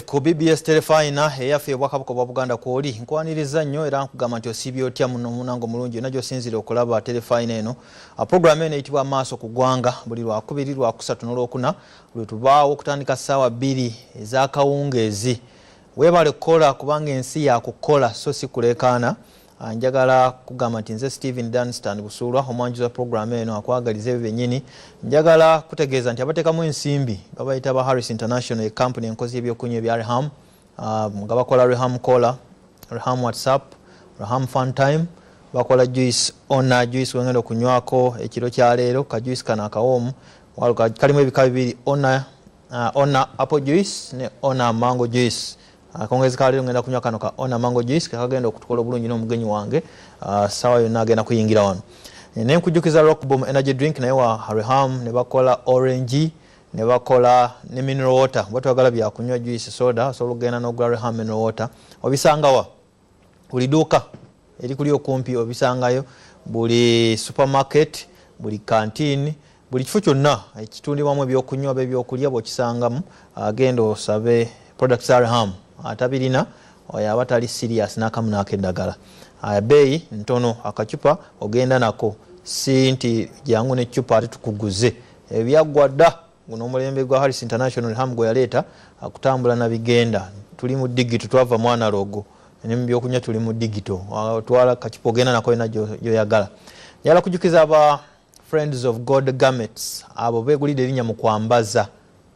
Ku BBS telefina eyaffe Bwakabaka bwa Buganda kwoli nkwaniriza nnyo era nkugamba nti osibye otya muno munango mulungi najjo sinzire okulaba telefina eno. Program eno eyitibwa Amaaso Ku Gwanga buli lwakubiri lwakusatu n'olwokuna lwe tubaawo okutandika ssaawa 2 ez'akawungeezi. Weebale kukola kubanga ensi yakukola so si kulekaana. Njagala kugamba nti nze Steven Dunstan Busulwa omwanjuzi wa program eno akwagaliza ebyo byennyini. Njagala kutegeeza nti abateekamu ensimbi babayita ba Harris International company enkozi ebyokunywa ebya Reham nga bakola Reham Cola, Reham WhatsApp, Reham Fun Time, bakola juice Ona juice wengenda okunywako ekiro kya leero ka juice kana akawoomu kalimu ebika bibiri Ona apple juice ne Ona mango juice. Kongezi kalero ngenda kunywa kano ka Ona mango juice kakagenda okutukola bulungi n'omugenyi wange sawa yonna agenda kuyingira wano. Ne nkujukiza Rock Bomb energy drink naye wa Reham ne bakola orange ne bakola ne mineral water. Batwagala bya kunywa juice soda so lugenda n'ogula Reham mineral water. Obisangawa buli duuka eri kuli okumpi obisangayo buli supermarket buli canteen buli kifo kyonna ekitundibwamu ebyokunywa by'ebyokulya bw'okisangamu agenda osabe products za Reham. Atabirina oya abatali serious n'akamu n'akeddagala. Bei ntono akacupa ogenda nako si nti jangu ne chupa ate tukuguze ebyaggwadda guno omulembe gwa Harris International Reham gwe yaleeta akutambula na bigenda tuli mu digital twava mu analogo ne mu byokunywa tuli mu digital twala kacupa ogenda nako ina yoyagala. Yala kujukiza aba Friends of God Garments abo begulide erinnya mu kwambaza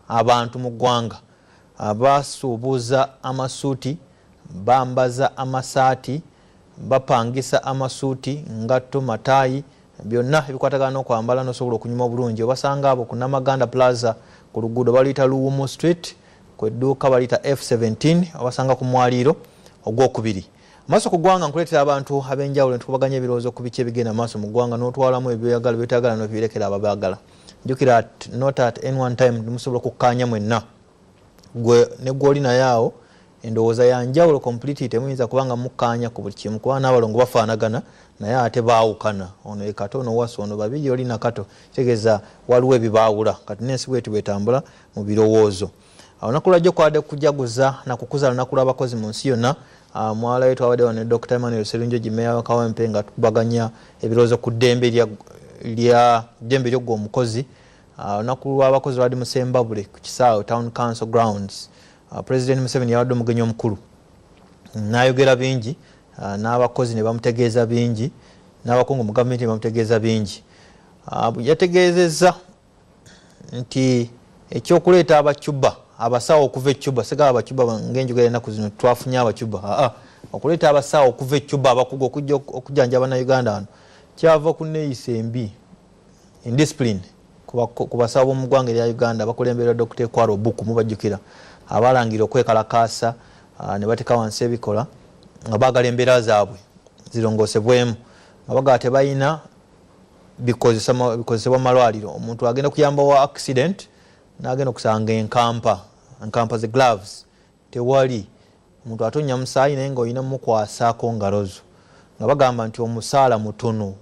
abantu mu ggwanga abasuubuza amasuuti bambaza amasaati bapangisa amasuuti ngatto matayi byonna ebikwatagana n'okwambala n'osobola okunyuma obulungi obasanga abo ku Namaganda Plaza ku luguudo baliyita Luwumu Street ku edduuka baliyita F17 obasanga ku mwaliiro ogwokubiri. Amaaso ku ggwanga nkuleetera abantu ab'enjawulo netukubaganya ebirowoozo ku biki ebigenda maaso mu ggwanga n'otwalamu ebyoyagala byetagala n'obirekera ababaagala. Njukira not at any one time musobola okukkaanya mwenna gwe ne gwoli naye awo endowooza ya njawulo completely temuyinza kubanga mukkaanya ku buli kimu kuba n'abalongo bafaanagana naye ate baawukana ono ye kato ono wasu ono babiri oli na kato kitegeeza waliwo ebibaawula kati n'ensi bweti bwetambula mu birowoozo. Olunaku lwajjo kwadde kujaguza na kukuza lunaku lw'abakozi mu nsi yonna. Mwala wetu awaddewo ne Dr. Emmanuel Serunjogi Meya wa Kawempe nga tukubaganya ebirowoozo ku ddembe ly'ogwo omukozi. Olunaku lw'abakozi lwali mu Sembabule ku kisaawe Town Council Grounds. President Museveni yawadde omugenyi omukulu n'ayogera bingi n'abakozi ne bamutegeeza bingi n'abakungu mu gavumenti ne bamutegeeza bingi. Yategeezezza nti ekyokuleeta abacuba abasawo okuva e Cuba segaba abacuba ng'enjogera ennaku zino twafunye abacuba okuleeta abasawo okuva e Cuba abakugu okujjanjaba Uganda wano kyava ku neeyisa embi indiscipline ku basawo b'omu ggwanga erya Uganda bakulemberera Dr. Kwaro Buku mubajjukira abalangira okwekalakaasa ne bateeka wansi ebikola nga baagala embeera zaabwe zirongoosebwemu nga bagaa tebalina bikozesebwa mu malwaliro. Omuntu agenda kuyamba wa accident n'agenda okusanga enkampa ze gloves tewali omuntu atonya musaayi naye ng'olina mukwasaako ngalo zo nga bagamba nti omusaala mutono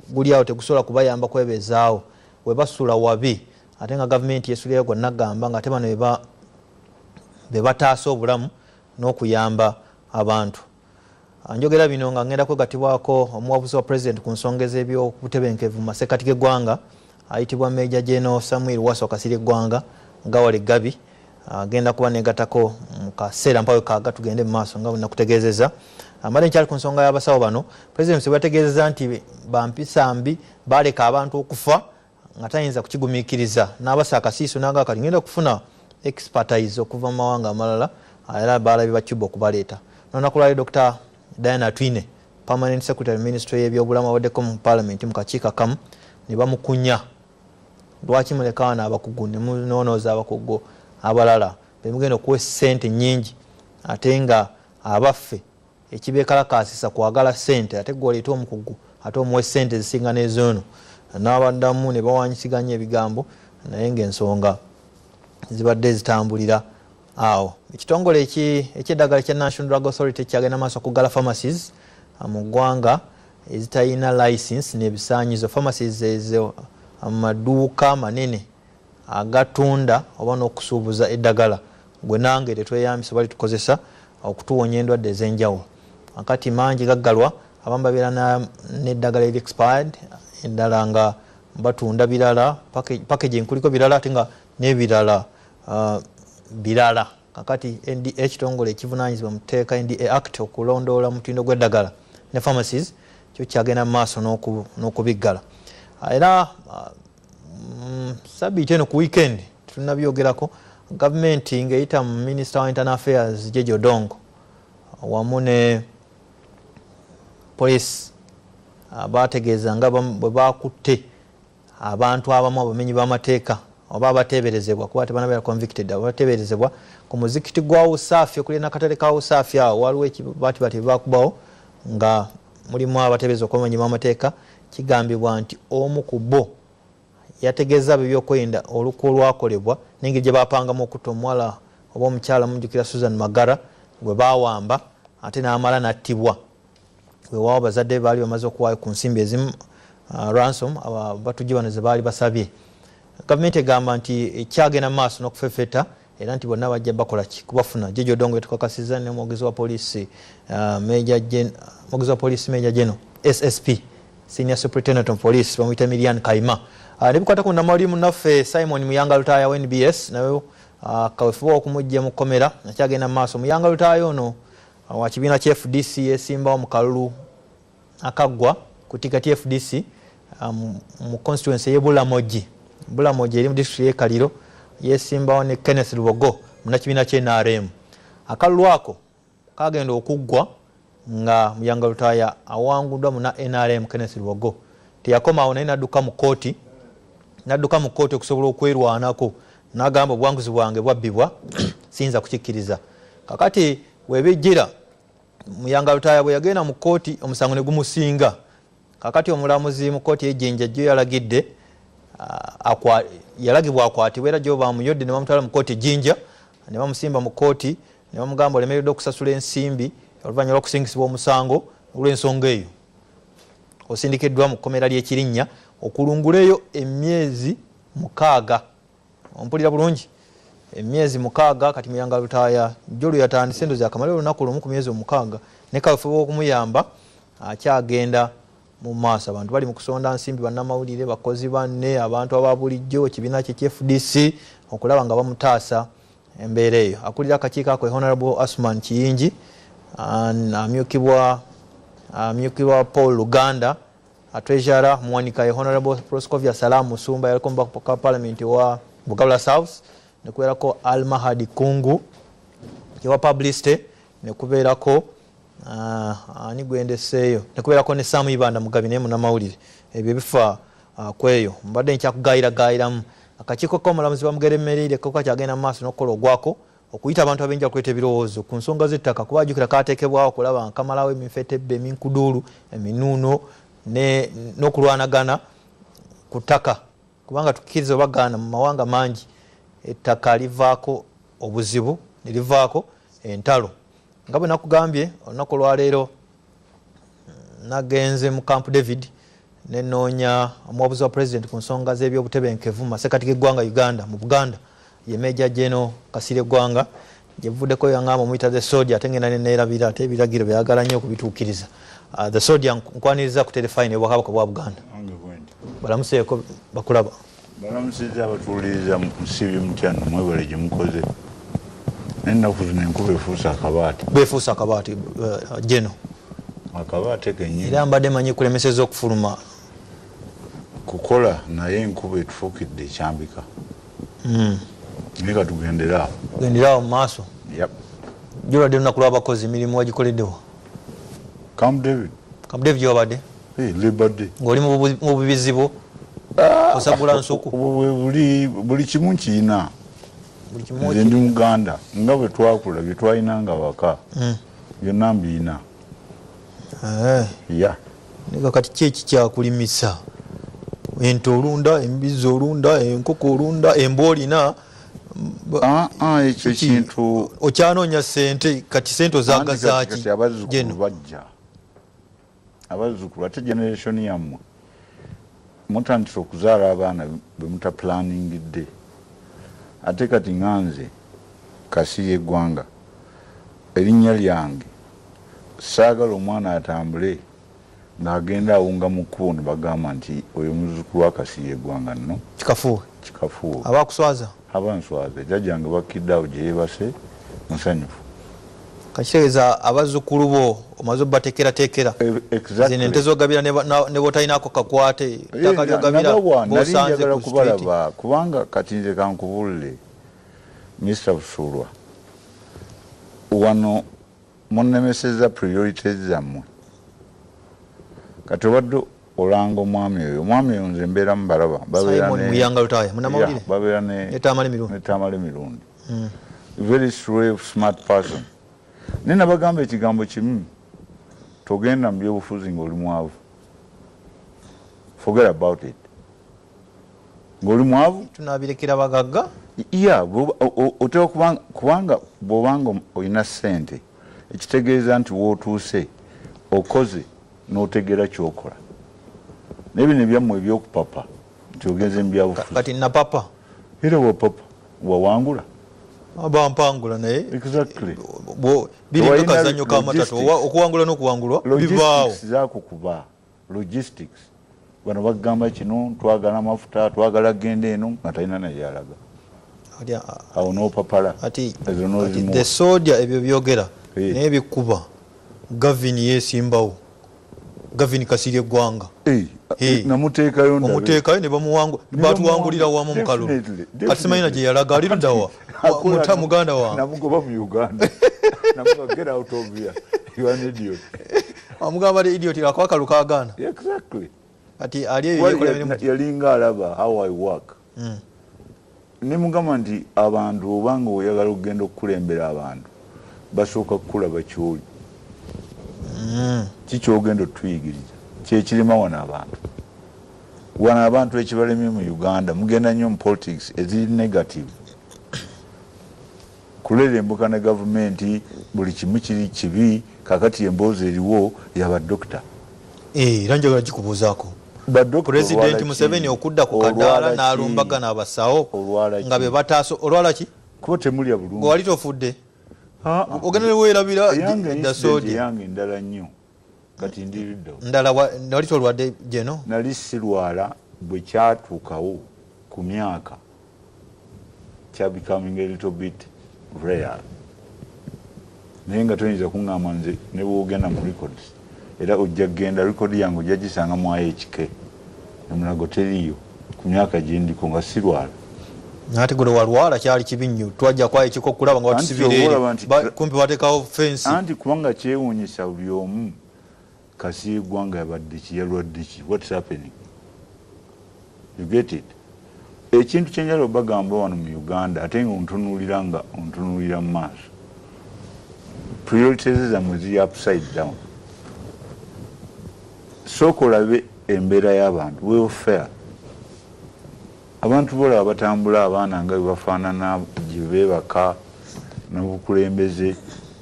guli awo tegusobola kubayamba kwebezaawo we basula wabi ate nga gavumenti yesulirayo gonna gamba nga ate bano be bataasa obulamu n'okuyamba abantu. Njogera bino nga ngenda kwegatibwako omuwabuzi wa president ku nsonga ez'ebyobutebenkevu mu masekkati g'eggwanga ayitibwa Major General Samuel Waso Kasirye Gwanga nga wale Gabi agenda kuba negatako mu kaseera mpawe kaaga tugende mu maaso nga nakutegeezeza. Amale nkyali ku nsonga y'abasawo bano president Museveni yategeezezza nti bampisa mbi baleka abantu okufa nga tayinza kukigumiikiriza n'abasa akasiiso nanga kati ngenda kufuna expertise okuva mu mawanga amalala era balabye bacuba okubaleeta. N'olunaku lwali Dr. Diana Twine Permanent Secretary Ministry y'ebyobulamu awaddeko mu Parliament mu kakiiko akamu ne bamukunya lwaki muleka wana abakugu ne munoonoza abakugu abalala bemugenda okuwa ssente nnyingi ate nga abaffe ekibeekalakaasisa kwagala ssente ate gw'oleeta omukugu ate omuwa ssente zisinga n'ezoono n'abaddamu ne bawanyisiganya ebigambo naye ng'ensonga zibadde zitambulira awo. Ekitongole eky'eddagala ekya National Drug Authority kyagenda maaso okugala pharmacies mu ggwanga ezitayina license n'ebisaanyizo. Pharmacies ezo amaduuka manene agatunda oba n'okusuubuza eddagala gwe nange tetweyambisa bali tukozesa okutuwonya endwadde ez'enjawulo. Akati mangi gaggalwa abamu babeera n'eddagala expired, eddala nga batunda birala packaging kuliko birala ate nga n'ebirala birala. Kakati NDA kitongole ekivunaanyizibwa mu tteeka NDA Act okulondoola mutindo gw'eddagala ne pharmacies kyo kyagenda mu maaso n'okubiggala. Era sabbiiti eno ku weekend tunabyogerako gavumenti ng'eyita mu Minister wa Internal Affairs Jeje Odongo wamu ne police bategeeza nga bwe bakutte abantu abamu abamenyi b'amateeka oba abateeberezebwa kuba tebanabeera convicted abateeberezebwa ku muzikiti gwa Usaafi okuli n'akatale ka Usaafi awo waliwo ekibaati bakubawo nga mulimu abateebereza okwamenyi b'amateeka. Kigambibwa nti omu ku bo yategeeza ebyokwerinda olukwe olwakolebwa n'engeri gye bapangamu okutta omuwala oba omukyala mujjukira Susan Magara gwe baawamba ate n'amala n'attibwa. Weewaawo bazadde baali bamaze okuwaayo ku nsimbi ezimu ransom abatujje bano ze baali basabye. Gavumenti egamba nti ekyagenda mu maaso n'okufefeta era nti bonna bajja bakola ki kubafuna. Jeje Odongo yetukakasiza ne mwogezi wa poliisi Major General SSP Senior Superintendent of Police bamuyita Milian Kaima. Ne bikwata ku namawulire munnaffe Simon Muyanga Lutaaya wa NBS nayo kaweefube okumujja mu kkomera nakyagenda mu maaso. Muyanga Lutaaya ono wa kibiina kya FDC yesimbawo mu kalulu akaggwa ku tikati ya FDC mu constituency y'e Bulamoji eri mu district y'e Kaliro yesimbawo ne Kenneth Lubogo munnakibiina kya NRM. Akalulu ako kagenda okuggwa nga Muyanga Lutaaya awanguddwa mu NRM Kenneth Lubogo. Teyakomawo naye n'adduka mu kkooti okusobola okwerwanako n'agamba obuwanguzi bwange bwabbibwa siyinza kukikkiriza. Kakati webijjira Muyanga Lutaaya bwe yagenda mu kkooti omusango ne gumusinga. Kakati omulamuzi mu kkooti y'Ejjinja jjo yalagibwa akwatibwa era gyo bamuyodde ne bamutwala mu kkooti Jinja ne bamusimba mu kkooti ne bamugamba olemereddwa okusasula ensimbi oluvannyuma lw'okusingisibwa omusango olw'ensonga eyo. Osindikiddwa mu kkomera ly'Ekirinnya okulunguleyo emyezi 6. Ompulira bulungi? Emyezi 6. Kati Muyanga Lutaaya jjolo yatandise endozi akamala olunaku lumu ku myezi 6 ne kaweefube okumuyamba akyagenda mu maaso. Abantu bali mu kusonda nsimbi bannamawulire bakozi banne abantu ababulijjo ekibiina kye FDC okulaba nga bamutaasa embeera eyo. Akulira akakiiko ako Honorable Asman Kiyingi amyukibwa Paul Luganda Treasurer muwanika Honorable Proscovia Salam Musumba yaliko mu Parliament wa Bugabula South ne kubeerako Almahadi Kungu wa Publicity ne kubeerako ani gwendeseeyo ne kubeerako ne Samu Ibanda Mugabi naye munnamawulire. Ebyo bifa kweyo mbadde nkyakugayiragayiramu. Akakiiko k'omulamuzi bamugeremerere ko kyagenda mu maaso n'okukola ogwako okuyita abantu abenjawulo okuleeta ebirowoozo ku nsonga z'ettaka kuba ajjukira kaateekebwawo okulaba nkamalawo eminfetebbe eminkuduulu eminuuno n'okulwanagana ku ttaka kubanga tukkiriza obagaana mu mawanga mangi ettaka livaako obuzibu ne livaako entalo. Nga bwe nakugambye olunaku olwaleero nagenze mu Camp David ne noonya omuwabuzi wa President ku nsonga z'ebyobutebenkevu mu masekkati g'eggwanga Uganda mu Buganda ye Major General Kasirye Gwanga gye buvuddeko yangamba omuyita the soldier ate ngenda neerabira ate ebiragiro byagala nnyo okubituukiriza. The soldier nkwaniriza ku telefine y'Obwakabaka bwa Buganda. Balamuseeko bakulaba. Balamusizza abatuuliriza musibi mutyano mwebale gye mukoze. N'ennaku zino enkuba efuusa akabaati. Beefuusa akabaati Geno. Akabaati kennyini. Era mbadde manyi kulemeseza okufuluma. Kukola naye enkuba etufuukidde ekyambika. Nika tugendera. Gendera mu maaso. Yep. Jolwadde lunaku lw'abakozi emirimu wagikoleddewo. Camp David. Camp David gy'obadde? Labor Day. Ng'oli mu bubizibu. Osagula nsuku. Buli kimu kiyina. Nze ndi Muganda nga bwe twakula bye twayinanga waka. Byonna mbiyina. Ya. Nika kati ki kyakulimisa? Ente olunda, embizi olunda, enkoko olunda, emboolina. Ekyo kintu okyanoonya ssente kati ssente ozaagazaaki abazzukulu bajja abazzukulu ate generation yammwe mutandise okuzaala abaana bwe mutaplaningidde ate kati nganze Kasiye Gwanga erinnya lyange saagala omwana atambule ng'agenda awunga mu kkubo ne bagamba nti oyo muzzukulu wa Kasiye Gwanga nno kikafuuwe abakuswaza abanswaza jjajjange bakkidde awo gye yeebase musanyufu kakitegeeza abazzukulu bo omaze obbateekerateekera zino ente zogabira ne bwotalinaako kakwate ettaka lyogabira nali njagala kubalaba kubanga kati nze kankubuulire Mr. Busulwa wano munnemeseza priorities zammwe kati obadde olanga omwami oyo nze mbeera mubalaba babeera netamale mirundi very smart person naye nabagamba ekigambo kimu togenda mu byobufuzi ng'oli mwavu forget about it ng'oli mwavu tunabirekera bagagga otera kubanga bw'obanga olina ssente ekitegeeza nti wootuuse okoze n'otegeera kyokola naye bino ebyammwe ebyokupapa nti ogenze mu byabufuzi kati napapa era wapapa wawangula abampangula naye exactly biri kakazanyo kamatatu okuwangula n'okuwangulwa bivaawo zakukuba logistics bano bagamba kino twagala amafuta twagala genda eno nga talina naye alaga awo n'opapala the soldier ebyo byogera naye bikuba gavini yesimbawo gavini Kasirye Gwanga namuteekayo ne batuwangulira wamu mu kalulu kati simanyina gye yalaga ali luddawa muganda wange namugoba mu Uganda namuga get out of here you are an idiot amugamba the idiot akwa kalu kagana exactly ati ali yekola yalinga alaba how I work ne mugamba nti abantu obanga oyagala okugenda okukulembera abantu basooka kukulaba kyoli kikyogenda otuyigiriza kyekirima wano abantu ekibalemye mu Uganda mugenda nnyo mu politics eziri negative kulera embuka ne gavumenti buli kimu kiri kibi kakati emboozi eriwo yabadokita era njagala gikubuuzaako President Museveni okudda ku kadaala n'alumbagana abasawo nga be bataaso olwala ki kuba temulya bulungi wali tofudde ogenda ne weerabira yange ndala nnyo kati ndiriddawo ndala wali tolwadde jeno nali sirwala bwe kyatuukawo ku myaka kya becoming a little bit rare naye nga toyinza kuŋŋamba nze ne bwogenda mu records era ojja kgenda record yange ojja gisanga mwayo ekike nemulago teriyo ku myaka gyendiko nga sirwala nate gwe walwala kyali kibi nnyo twajja kwayo ekiko okulaba nga watusibira kumpi bateekawo fensi anti kubanga kyewuunyisa buli omu Kasiye Gwanga yabadde ki yalwadde ki what's happening you get it ekintu kyenjala obagamba wano mu Uganda ate nga ontunuulira mu maaso priorities zammwe ziri upside down sooka olabe embeera y'abantu welfare abantu bolaba batambula abaana nga bebafaanana gye beebaka n'obukulembeze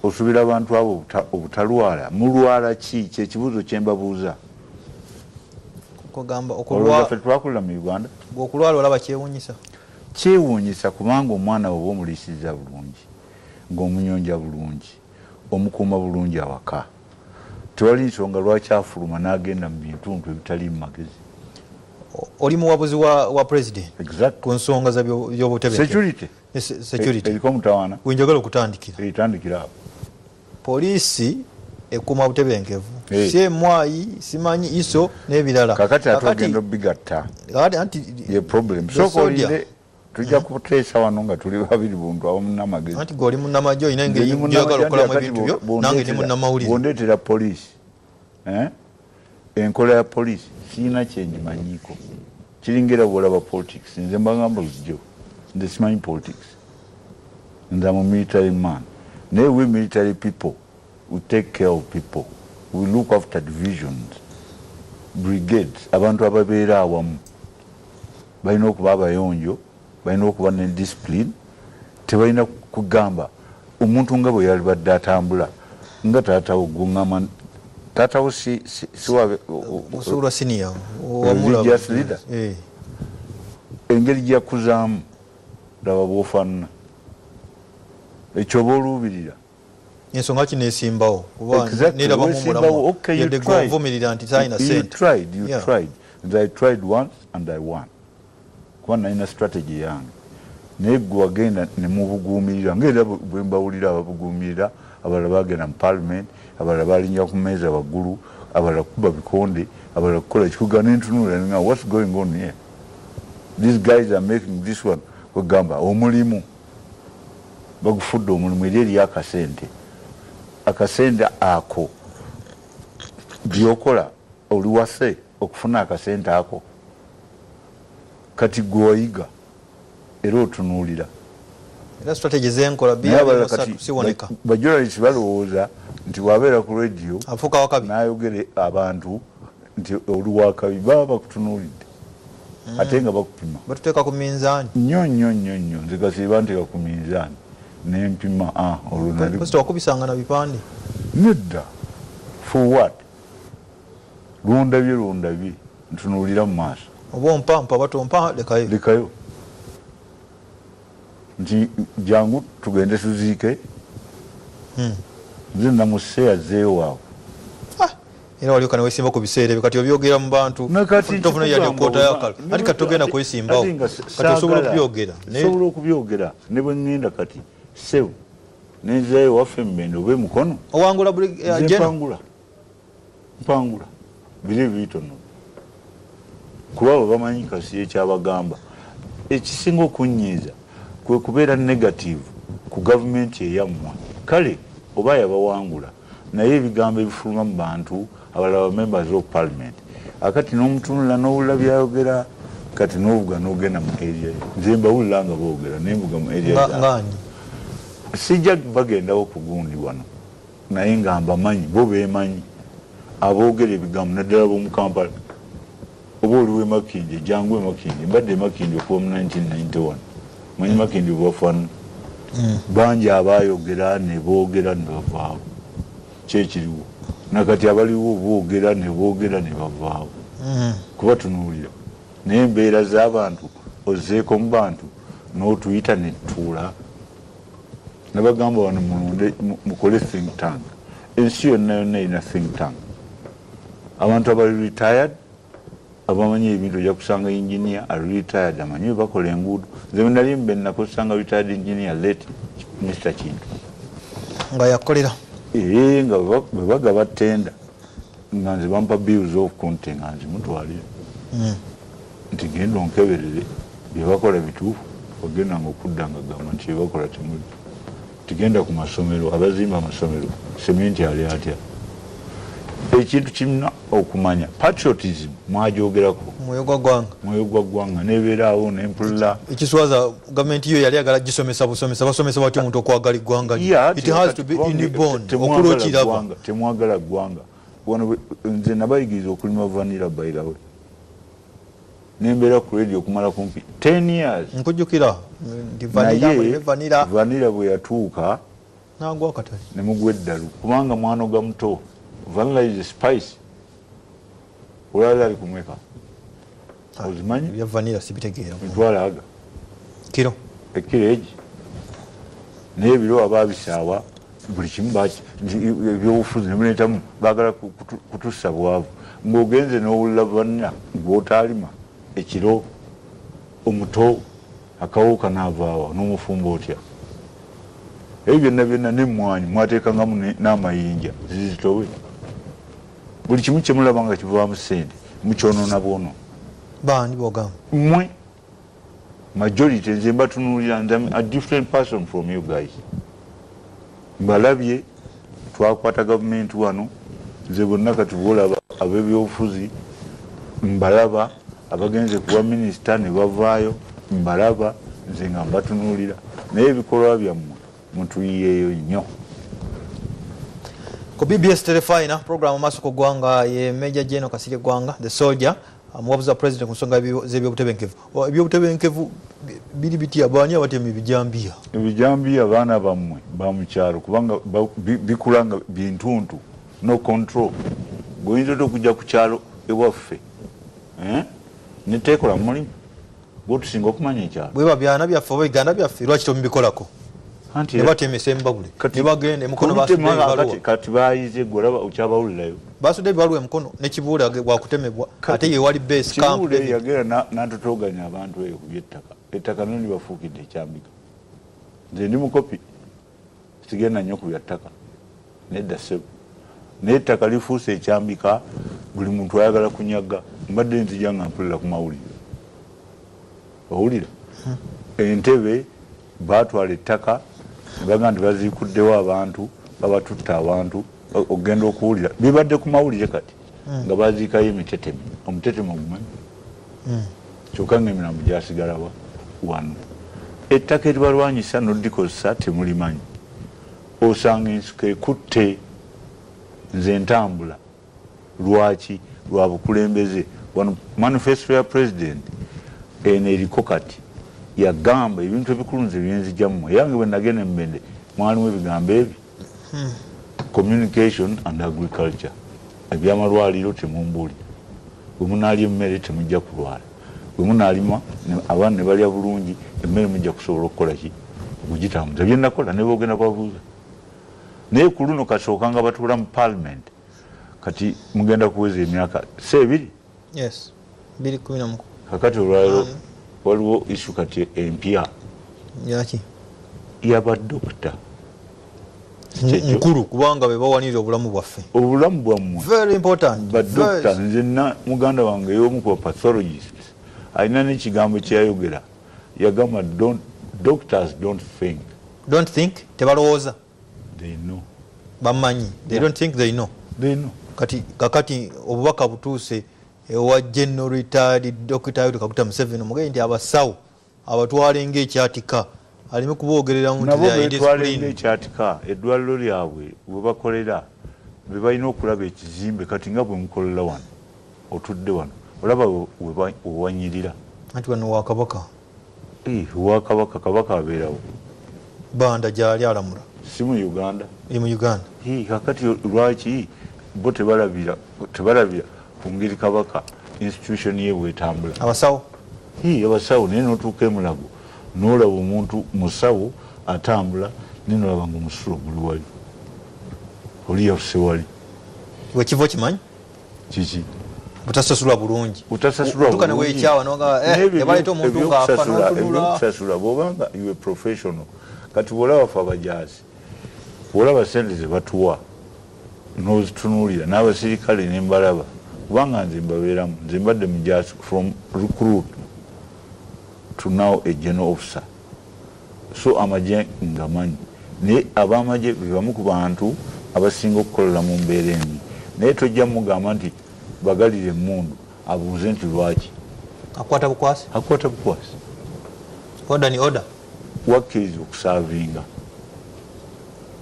osubira abantu abo obutalwala mulwala ki kyekibuuzo kyembabuuza olwaffe twakulira mu Uganda okulwala olaba kyewuunyisa kubanga omwana oba omuliisiriza bulungi ng'omunyonja bulungi omukuuma bulungi awaka tewali nsonga lwaki afuluma n'agenda mu bintuntu ebitali mu magezi oli muwabuzi wa president ku nsonga za by'obutebekero security eriko mutawaana wenjagala okutandikira etandikira awo poliisi ekuuma butebenkevu CMY simanyi iso n'ebirala kakati ate ogenda obigatta ye problem sooka olinde tujja kuteesa wano nga tuli babiri buntu awamu n'amagezi anti gwe oli munnamagye olina engeri gy'oyagala okolamu ebintu byo nange ndi munnamawulire bw'ondeetera poliisi enkola ya poliisi kiina kyengimanyiiko kiringera bwolaba politics nze mbagamba bulijjo nze simanyi politics nze am a military man naye we military people we take care of people we look after divisions brigades abantu ababeera awamu balina okuba abayonjo balina okuba ne discipline tebalina kugamba omuntu nga bwe yalibadde atambula nga taatawo guŋŋama taatawo siwabeosulwa senior religious leader engeri gyakuzaamu laba bwofaanana ekyo boolubirira ensonga kineesimbawo kuba neraba mumulamu yadde gwovumirira nti talina sente. You tried. And I tried once and I won. Kuba nalina strategy yange naye gwe wagenda ne mubuguumirira ngenda bwe mbawulira ababuguumirira abalala bagenda mu parliament abalala balinnya ku mmeeza waggulu abalala kuba bikonde abalala kukola kikuga n'entunula nga what's going on here? These guys are making this one kwegamba omulimu bagufudde omulimu eri eri akasente ako byokola oli wase okufuna akasente ako kati gwoyiga era otunuulira era strategy zenkola siwoneka bajuralists balowooza nti wabeera ku radio afuuka wakabi n'ayogere abantu nti oli wakabi baba bakutunuulidde ate nga bakupima batuteeka ku minzaani nnyo nze kasi banteeka ku minzaani nempima olwo wakubisanga na bipande nedda for what lwondabye ntunuulira mu maaso oba ompa batompa lekayo nti jangu tugende tuziike nze namuseya zeewaawo era waliwo kana wesimba ku biseera ebyo kati obyogera mu bantu tofuna yadde okota yakala ati kati togenda kwesimbawo kati osobola okubyogera ne bwe ŋŋenda kati sewo nenzayo waffe mumende oba emukono owangula mpangula biri bitono kuba abo bamanyi kasi ekyabagamba ekisinga okunyiiza kwe kubeera negative ku gavumenti eyammwe kale oba yabawangula naye ebigambo ebifuluma mu bantu abalaba members of parliament akati n'omutunula n'owulira byayogera kati n'ovuga n'ogenda mu area nze mbawulira nga boogera nembuga mu area sijja bagendawo ku gundi wano naye nga mbamanyi bo beemanyi aboogera ebigambo naddala b'omu Kampala oba oliwo Makindye jangu Makindye mbadde Makindye okuva mu 1991 manyi Makindye bwafaana bangi abaayogera ne boogera ne bavaawo kyekiriwo nakati abaliwo boogera ne bavaawo kuba tunuulira naye embeera z'abantu ozeeko mu bantu n'otuyita ne tutuula nabagamba wano mulonde mukole think tank ensi yonna erina think tank abantu abali retired abamanyi ebintu ojja kusanga engineer ali retired amanyi bakola enguudo nze nali mbe nakusanga retired engineer late Mr. Kintu nga yakolera nga bwe bagaba tenda nga nze bampa bills of content nga nze mutwalire nti genda onkeberere bye bakola bituufu ogenda nga okudda nga gamba nti bye bakola temuli tugenda ku masomero abazimba amasomero sementi ali atya ekintu kimna okumanya patriotism mwajogerako mwoyo gwa ggwanga nebeeraawo nempulira ekiswaza gavumenti yo yali agala gisomesa busomesa basomesa batya omuntu okwagala eggwanga it has to be inborn okulukiraba temwagala ggwanga wano nze nabayigiriza okulima vanira bayirawe nembeera ku radio okumala kumpi 10 years nkujjukira nti vanira bwe yatuuka nagwa akatali nemugwa eddalu kubanga mwanoga muto vanilla is a spice olala ali kumweka ozimanyi bya vanilla sibitegeera mitwalaga kiro ekiro egi naye ebiro ababisaawa buli kimu ebyobufuzi nemuleetamu baagala kutussa bwavu ng'ogenze n'owulira vanilla ng'otaalima ekiro omuto akawuka naavaawa n'omufumba otya ebyo byonna n'emmwanyi mwateekangamu n'amayinja zizitowe buli kimu kyemulaba nga kivaamu ssente mukyonoona bwono bandi bogamba mmwe majority nze mbatunuulira nze a different person from you guys mbalabye twakwata gavumenti wano nze bonna kati bwolaba ab'ebyobufuzi mbalaba abagenze kuba minisita ne bavaayo mbalaba nze nga mbatunuulira naye ebikolwa byammwe mutuyiyeeyo nnyo ku BBS Telefina program Amaaso Ku Gwanga ye Major General Kasirye Gwanga the soldier amuwabuza president ku nsonga z'ebyobutebenkevu ebyobutebenkevu biri bitya baani abatema ebijambiya baana bammwe bamukyalo kubanga bikulanga bintuntu no control bw'oyinza okujja ku kyalo ewaffe neteekola mulimu bwotusinga okumanya ekyalo bweba byana byaffe oba biganda byaffe lwaki tomubikolako ne batemesa embabule ne bagenda emukono basudde kati bayize golaba ukyabawulirayo basudde ebibaluwa emukono ne kibuula gwakutemebwa ate ye wali base camp yagera n'atotoganya abantu eyo ku by'ettaka ettaka noni bafuukidde ekyambika nze ndi mukopi sigenda nnyo ku byattaka nedda ssebo naye ettaka lifuuse ekyambika buli muntu ayagala kunyaga mbadde nzija nga mpulira ku mawulire owulira entebe baatwala ettaka baga nti baziikuddewo abantu babatutta abantu ogenda okuwulira bibadde ku mawulire kati nga baziikayo emitetemi omutetemi ogumanyi kyokka ng'emirambo gyasigalawa wano ettaka eribalwanyisa nodikozesa temulimanyi osanga ensuka ekutte nze ntambula lwaki lwa bukulembeze wano manifesto ya president eno eriko kati yagamba ebintu ebikulu nze byenzijjamu yange bwe nagenda emmende mwalimu ebigambo ebi communication and agriculture ebyamalwaliro temumbuulira bwe munaalya emmere temujja kulwala bwe munaalima abaana ne balya bulungi emmere mujja kusobola okukolaki okugitambuza byenakola ne boogenda kwabuuza naye ku luno kasooka nga batuula mu parliament kati mugenda kuweza emyaka seebiri yes 2013 kakati olwaliro waliwo isu kati empya yaki yabadokita nkulu kubanga be bawanirira obulamu bwaffe obulamu bwammwe very important badokita nzenna muganda wange y'omu ku pathologist alina n'ekigambo kyeyayogera yagamba doctors don't think tebalowooza they know bamanyi they don't think they know kakati obubaka butuuse ewa general retired Dr. Yoweri Kaguta Museveni omugee nti abasawo abatwale ng'ekyatika aleme kuboogerera mu nabo betwale ng'ekyatika eddwaliro lyabwe bwe bakolera be balina okulaba ekizimbe kati nga bwe mukolera wano otudde wano olaba wewanyirira anti wano wakabaka wakabaka kabaka abeerawo banda gyali alamula si mu Uganda mu Uganda kakati lwaki bo tebalabira ku ngeri kabaka institution ye bwetambula abasawo abasawo naye notuuka emulago n'olaba omuntu musawo atambula naye nolaba nga omusulo guli wali oli yafuse wali wekiva kimanyi kiki butasasulwa bulungi butasasulwa weekyawa nebaleeta omuntu ng'afa n'otunula bw'obanga iwe professional kati bw'olaba fe abajaasi bw'olaba sente ze batuwa n'ozitunuulira n'abasirikale ne mbalaba kubanga nze mbabeeramu nze mbadde mujaasi from recruit to now a general officer so amagye ngamanyi naye ab'amagye be bamu ku bantu abasinga okukolera mu mbeera embi naye tojja mugamba nti bagalire emmundu abuuze nti lwaki akwata bukwasi order ni order wakkiriza okusaavinga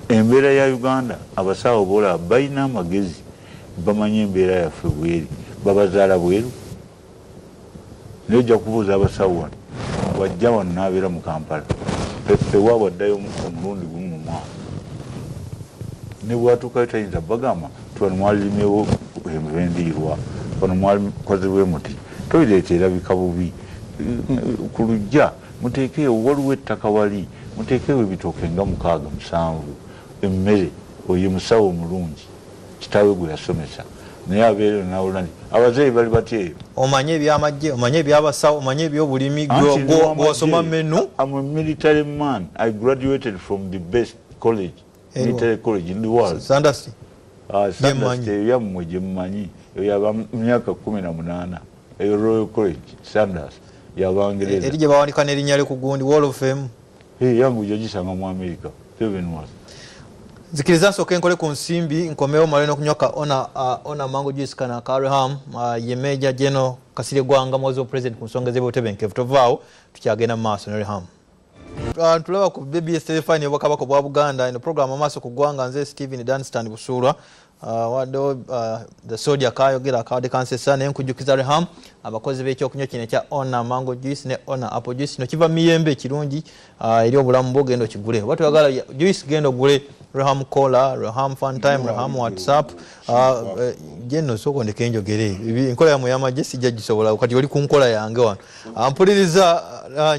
embeera ya Uganda abasawo boolaba balina amagezi bamanyi embeera yaffe bweri babazaala bweru naye ojja kubuuza abasawo wano wajja wano n'abeera mu Kampala ewaabwe addayo omulundi gumu mu mwaka ne bwatuukayo tayinza bagamba tiwano mwalirimyewo endiirwa wano mwalikozebwe muti toyireeta erabika bubi ku lujja muteekeyo waliwo ettaka wali muteekeyo ebitooke nga 6-7 emmere oyo musawo omulungi kitaawe gwe yasomesa naye abeereyo nawulira nti abazeeyi bali batyeyo omanye ebyamagye omanye ebyabasawo omanye ebyobulimi gwosoma menu. I'm a military man. I graduated from the best college, military college in the world. Sandasi yammwe gye mumanyi yaba myaka 18 eyo Royal College Sanders yabangereza eri gye bawanika n'erinnya lye ku gundi Wall of Fame yangu yagisanga mu America Kevin was zikiriza nsooke nkole ku nsimbi nkomewo maleno kunyoka ona mango juice kana Kareham ye Major General Kasirye Gwanga mwazo president ku nsonga z'ebyotebenkevu tovaawo tukyagenda mu maaso ne Reham. Tulaba ku BBS telefone y'obwakabaka bwa Buganda eno program Amaaso Ku Gwanga nze Steven Dunstan Busuulwa wadde the soldier kayogera akawade kansesa naye nkujjukiza Reham abakozi b'ekyokunywa kino ekya Ona Mango Juice ne Ona Apple Juice no kiva miyembe ekirungi eri obulamu bwo genda okigule oba toyagala juice genda ogule Reham Cola, Reham Fun Time, Reham WhatsApp jenno soko ndeke njogere enkola yamwe yamagye sijja gisobola kati oli ku nkola yange wano ampuliriza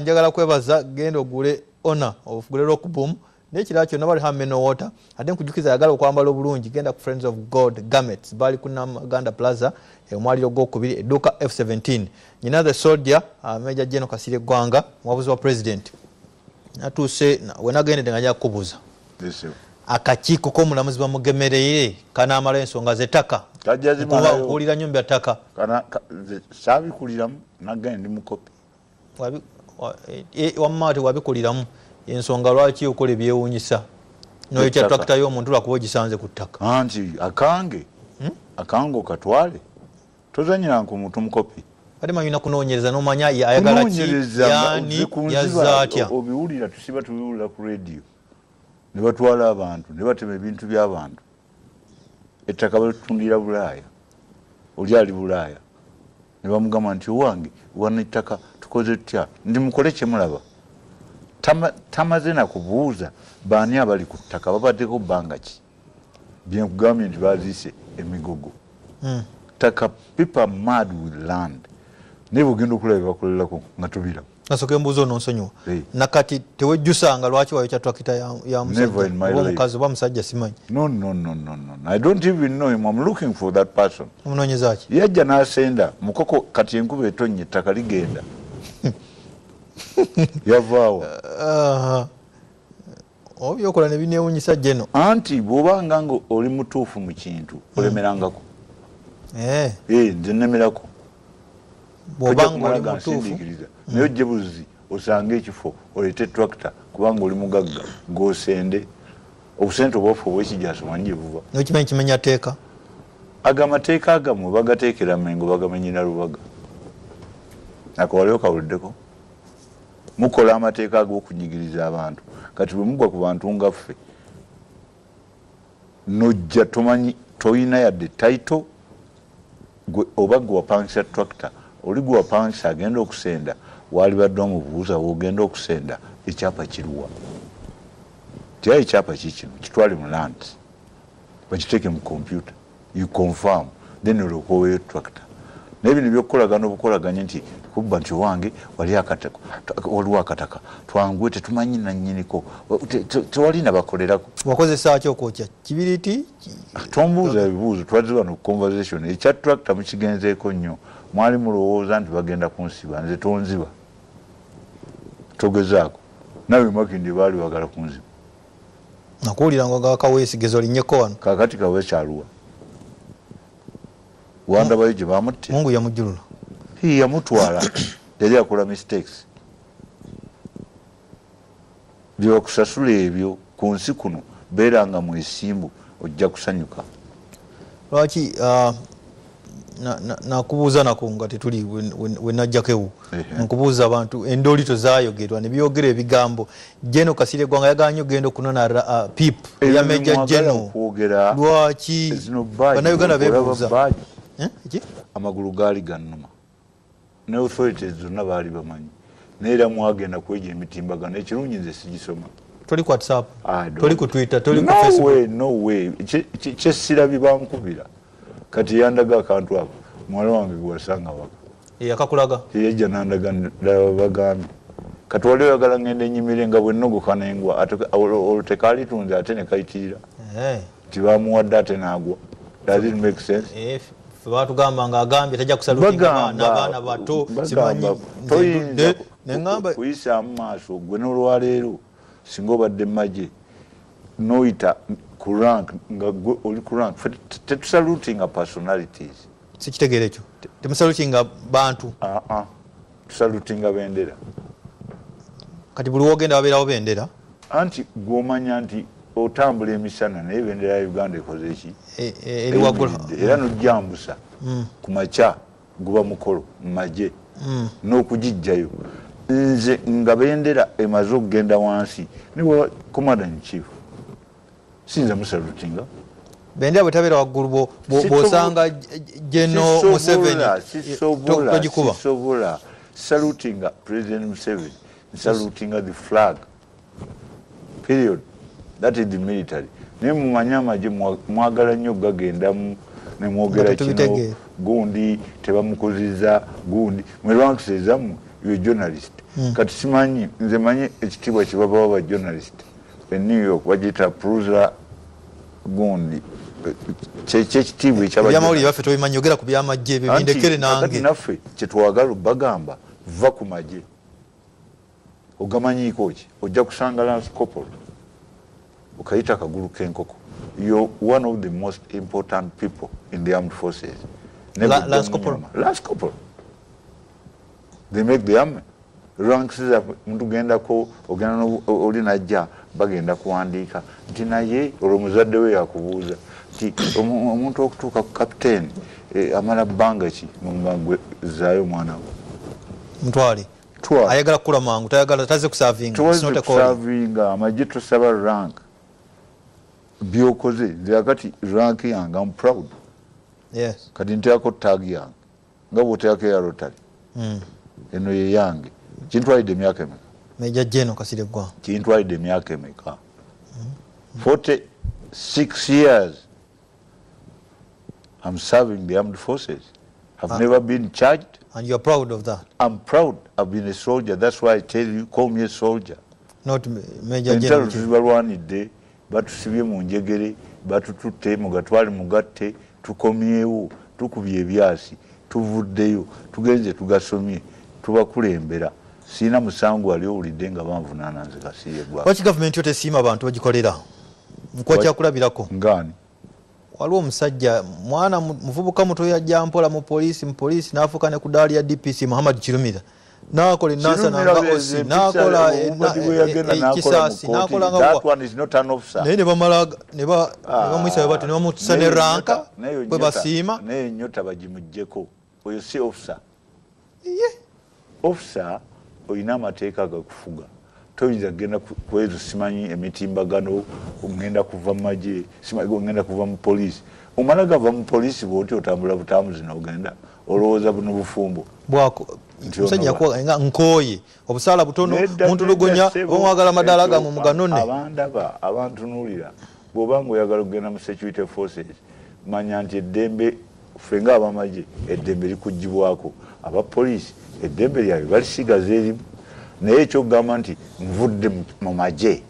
njagala kwebaza genda ogule Ona ofugule Rock Boom n'ekirala kyonna bali hameno water ate nkujukiza yagala okwambala obulungi genda ku Friends of God Garments bali ku Namaganda Plaza omwaliro gw'okubiri edduuka F17 nyina the soldier Major General Kasirye Gwanga muwabuzi wa president natuuse we nagendedde nga ajja kukubuuza akakiiko k'omulamuzi bamugemereye kanaamala ensonga z'ettaka okuwulira nnyumba ya ttaka saabikuliramu nagenda ndi mukopi wamma tewabikuliramu ensonga lwaki okola ebyewuunyisa noyokya tractor y'omuntu lwakuba ogisanze ku ttaka anti akange okatwale tozanyira ku muntu mukopi ate manyina kunoonyereza n'omanya ayagala ki yaani yazza atya obiwulira tusiba tubiwulira ku radio ne batwala abantu ne batema ebintu by'abantu ettaka balitundira Bulaaya oli ali Bulaaya ne bamugamba nti owange wana ettaka tukoze tutya ndi mukole kye mulaba tamaze na kubuuza baani abali ku ttaka babaddeko bbanga ki byenkugambye nti baziise emigogo ttaka people mad with land naye bwogenda okulaba byebakolerako nga tubiramu nasooka embuuzo n'onsonyiwa nakati tewejjusanga lwaki wayokya tractor ya omukazi oba musajja simanyi no I don't even know him. I'm looking for that person. Omunoonyeza ki yajja n'asenda mukoko kati enkuba etonnya ettaka ligenda yavaawa obyokola ne bineewuunyisa jeno anti bw'obanga nga oli mutuufu mu kintu olemerangako nze nemerako bw'obanga oli mutuufu naye ojje buzi osanga ekifo oleete tractor kubanga oli mugagga ng'osende obusente obwafu obw'ekijaso manyi gye buva nokimanyi kimenya teeka agamateeka agamu bagateekera Mengo bagamenyera Lubaga ako waliwo kawuliddeko mukola amateeka ag'okunyigiriza abantu kati bwe mugwa ku bantu nga ffe nojja tomanyi toyina yadde taito oba gwe wapangisa tractor oli gwe wapangisa agenda okusenda wali badde omubuuza wogenda okusenda ekyapa kiruwa tya ekyapa kikino kitwale mu land bakiteeke mu computer you confirm then olwokoweyo tractor naye bino byokukolagana obukolaganye nti kubba nti owange waliwo akataka twanguwe tetumanyi nannyiniko tewali nabakolerako wakozesa ki okwokya kibiriti tombuuza ebibuuzo twazze wano conversation ekya tractor mukigenzeeko nnyo mwali mulowooza nti bagenda kunsiba nze tonziba togezaako nawe Makindi baali bagala kunziba nakuwulira ngo kaweesigezo olinnyeko wano kakati kaweesi aluwa wandabayo gye bamutte Mungu yamujjulula yamutwala yali akola mistakes byebakusasula ebyo ku nsi kuno beeranga mwesimbu ojja kusanyuka lwaki nakubuuza nako nga tetuli we najjakewo nkubuuza abantu endoolito zaayogerwa ne byogera ebigambo General Kasirye Gwanga yaganye ogenda okunona pip ya Major General lwaki bannayuganda beebuuza amagulu gaali gannuma ne authorities zonna baali bamanyi naye era mwagenda kweja emitimbagano ekirungi nze sigisoma toli ku WhatsApp toli ku Twitter toli ku Facebook no way kyessirabi bankubira kati yandaga akantu ako mwala wange gwasanga waka akakulaga yejja nandaga ddala bagambye kati wali oyagala ngende enyimire nga bwennogoka nengwa olwo tekalitunze ate ne kayitirira tibamuwadde ate naagwa does it make sense batugamba nga agambye tajja kusalutinga n'abaana bato simanyi toyinza kuyisa mu maaso gwe n'olwaleero singa obadde mmaje noyita ku rank nga gwe oli ku rank tetusalutinga personalities sikitegeera ekyo temusalutinga bantu tusalutinga bendera kati buli wogenda wabeerawo bendera anti gw'omanya nti otambula emisana naye bendera ya Uganda ekoze eki eri waggulu era nojjambusa ku makya guba mukolo mmaje n'okugijjayo nze nga bendera emaze okugenda wansi niwe commander in chief sinza musalutinga bendera bwe tabeera waggulu bw'osanga General Museveni togikuba sisobola salutinga President Museveni salutinga the flag period. That is the military. Ne mumanya amaje mwagala nnyo gagendamu ne mwogera kino gundi tebamukoziza gundi mwerwankisezamu you journalist kati simanyi nze manyi ekitibwa kibabawa ba journalist in New York wajita Prusra gundi kyekitiibwa ebyamawulire baffe tobimanyi ogera ku byamagye ebyo bindekere nange naffe kyetwagala bagamba va ku magye ogamanyiiko ki ojja kusanga Lance Corporal okayita akagulu k'enkoko. You're one of the most important people in the armed forces. Lance Corporal. They make the army. Ranks muntu genda ko ogenda oli najja bagenda kuwandiika nti naye olwomuzadde we yakubuuza ti omuntu okutuuka ku captain amala bbanga ki nomugambwe zaayo omwana we mutwale ayagala kukula mangu tayagala taze kusavinga amagye tosaba rank byokoze nzeyakati rank yange I'm proud. Yes. Kati nteako tag yange nga bwoteako eya Rotary eno ye yange kintwalidde emyaka emeka Major General Kasirye Gwanga kintwalidde emyaka emeka 46 years I'm serving the armed forces. I've never been charged. And you're proud of that? I'm proud. I've been a soldier. That's why I tell you, call me a soldier. Not Major General. Balwanidde batusibye mu njegere batututte mugatwale mugatte tukomyewo tukubye ebyasi tuvuddeyo tugenze tugasomye tubakulembera sina musango ali owulidde nga banvunaana nze Kasirye Gwanga. Lwaki gavumenti yo tesiima abantu bagikolera nkuwa kyakulabirako ngani waliwo omusajja mwana muvubuka muto yajja mpola mu poliisi n'afuuka ne ku daali ya DPC Muhammad Kirumira n'akola ennansana nga osi n'akola ekisasi n'akola nga naye ne bamala ne bamuyisa bati ne bamutusa ne ranka bwe basiima naye nnyota bagimuggyeko oyo si officer olina amateeka agakufuga toyinza kugenda kwezo simanyi emitimbagano ogenda kuva mu magye simanyi ogenda kuva mu poliisi omala gava mu poliisi bwoti otambula butambuzi n'ogenda olowooza buno bufumbo bwako musajja yakuwa nga nkooye obusaala butono muntu lugonya omwagala amadaala gamu muganone abantunuulira bw'obanga oyagala okugenda mu security forces manya nti eddembe ffe nga abamagye eddembe likugibwako abapoliisi eddembe lyabwe balisigaza erimu naye ekyokugamba nti nvudde mu magye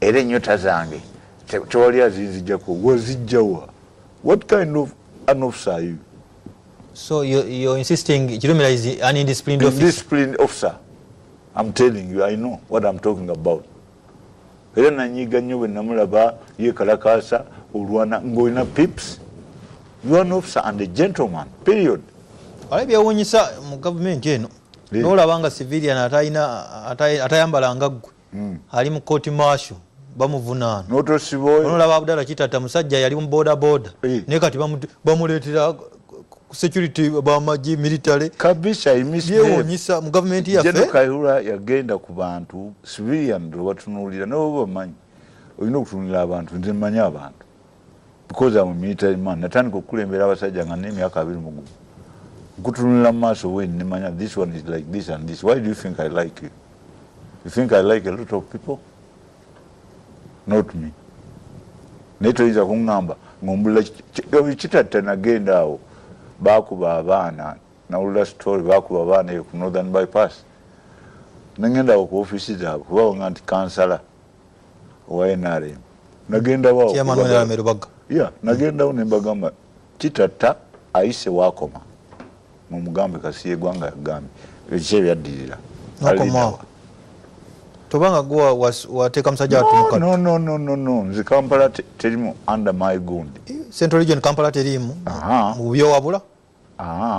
era ennyota zange tewali azinzijjako wazijjawa. What kind of an officer are you? So you're insisting Kirumira is an undisciplined officer? Undisciplined officer. I'm telling you, I know what I'm talking about. Era nanyiga nnyo bwe namulaba yeekalakaasa olwana ng'olina pips. You are an officer and a gentleman, period. Wale byewuunyisa mu gavumenti eno n'olaba nga civilian atayambalanga ggwe ali mu court martial bamuvunaana n'olaba Abdallah Kitata musajja yali mu boda naye kati bamuleetera security bamagye military kabisa byewuunyisa mu gavumenti yaffe. General Kayihura yagenda ku bantu civilian lwebatunuulira nawe bamanyi olina okutunulira abantu nze mmanyi abantu because I'm a military man natandika okukulembera abasajja nga n'emyaka 20 kutunulira mu maaso we nemanya this one is like this and this. Why do you think I like you? You think I like a lot of people? Not me. Naye toyinza kuŋŋamba ng'ombula kitatta nagenda awo baakuba abaana nawulira story baakuba abaana eyo ku Northern Bypass nagenda awo ku ofiisi zaabwe kubawo nga nti kansala owa NRM nagendawo nagendawo ne mbagamba kitatta ayise waakoma mumugambe Kasirye Gwanga yagambye ekyo ebyaddirira tobanga gwe wateeka musajja atumuka no nze Kampala terimu under my gundi Central Region Kampala terimu mu byo wabula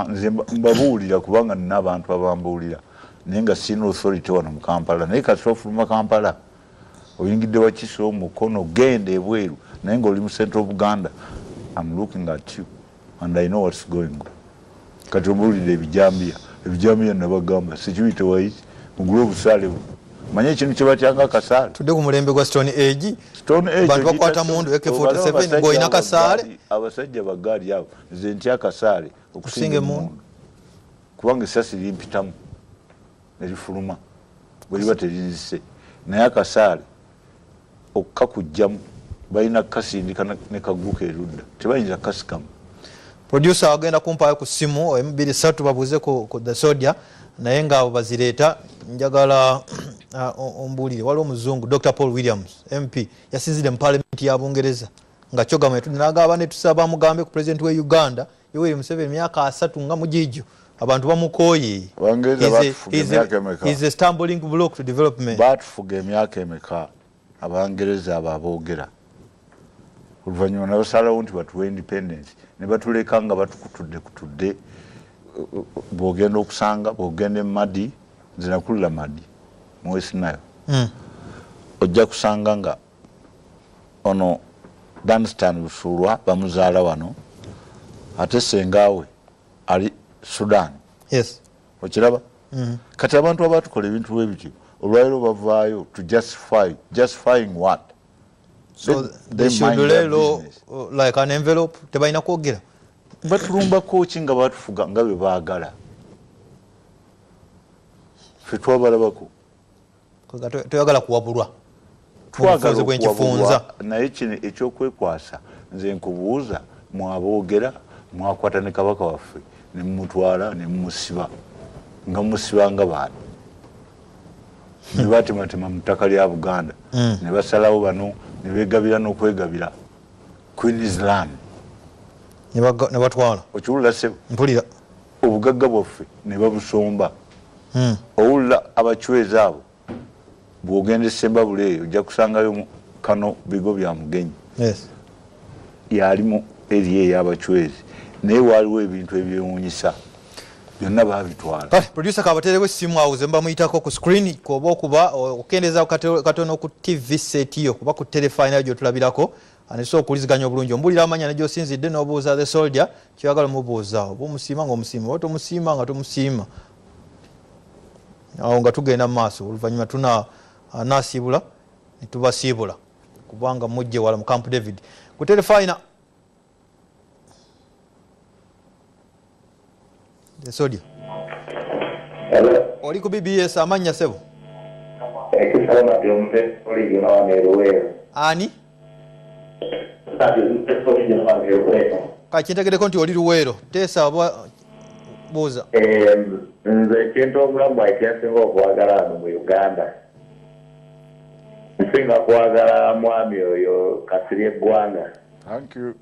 nze mbabuulira kubanga nina abantu abambuulira naye nga sina authority wano mu Kampala naye kati ofuluma Kampala oyingidde wakiso omukono genda ebweru naye ng'oli mu Central Buganda. I'm looking at you and I know what's going on. Kati obuulira ebijambiya nabagamba security wise mugule obusaale manye ekintu kye batyanga akasaale tudde ku mulembe gwa Stone Age bantu bakwata mundu AK-47 ng'olina kasaale abasajja bagaali abo nze ntya akasaale okusinga emundu kubanga essasi limpitamu nerifuluma bwe liba terinzise naye akasaale okukakugjamu balina kasindika ne kaguka erudda tebayinza kasikamu. Producer agenda kumpaayo ku simu M23 babuuze ku the sodia naye nga abo bazireeta njagala ombulire waliwo omuzungu Dr. Paul Williams MP yasinzire mu parliament ya Bungereza nga kyogama n'agamba ne tusaba mugambe ku president we Uganda Yoweri Museveni myaka 3 nga mujijo abantu bamukooye is a stumbling block to development. Batufuga emyaka emeka Abangereza ababoogera oluvannyuma nabasalawo nti batuwa independence ne batuleka nga batukutudde bw'ogenda okusanga bw'ogenda e Madi nze nakulira Madi mu West Nile ojja kusanga nga ono Danstan Busulwa bamuzaala wano ate sengaawe ali Sudan. Yes. Okiraba? Kati abantu abatukola ebintu bwebityo olwaliro bavaayo to justifying what? So they should lelo like an envelope tebalina kwogera batulumbako ki nga batufuga nga bwe baagala ffe twabalabako toyagala kuwabulwa twagala okuwabulwa naye kino ekyokwekwasa nze nkubuuza mwaboogera mwakwata ne kabaka waffe ne mumutwala ne mumusiba nga musibanga baani ne batematema mu ttaka lya Buganda ne basalawo bano ne beegabira n'okwegabira Queensland ne batwala okiwulira ssebo mpulira obugagga bwaffe ne babusomba owulira abachwezi abo bw'ogenda esemba buleeyo ojja kusangayo kano bigo bya mugenyi yalimu eriya ey'abachwezi naye waaliwo ebintu ebyewuunyisa byonna baabitwala. Producer kabaterewo essimu awuze mbamuyitako ku screen koba okuba okendeza katono ku TV set yo kuba ku telefone gy'otulabirako aneso okuliziganya obulungi ombulira amanya ne gy'osinzidde n'obuuza the soldier kyagala mubuuza oba omusiima ng'omusiima oba tomusiima nga tomusiima awo nga tugenda mu maaso oluvannyuma tuna nasiibula ne tubasiibula kubanga mujje wala mu Camp David ku telefone the soldier. Hello. Oli ku BBS amanya sebo? Ekisoma byombe oli yona nerowe. Ani? Sadi oli yona nerowe. Kakintegereko nti oli Luweero. Teesa buuza. Nze kintu omulamba ekyasinga okwagala mu Uganda. Nsinga kwagala mwami oyo Kasirye Gwanga. Thank you.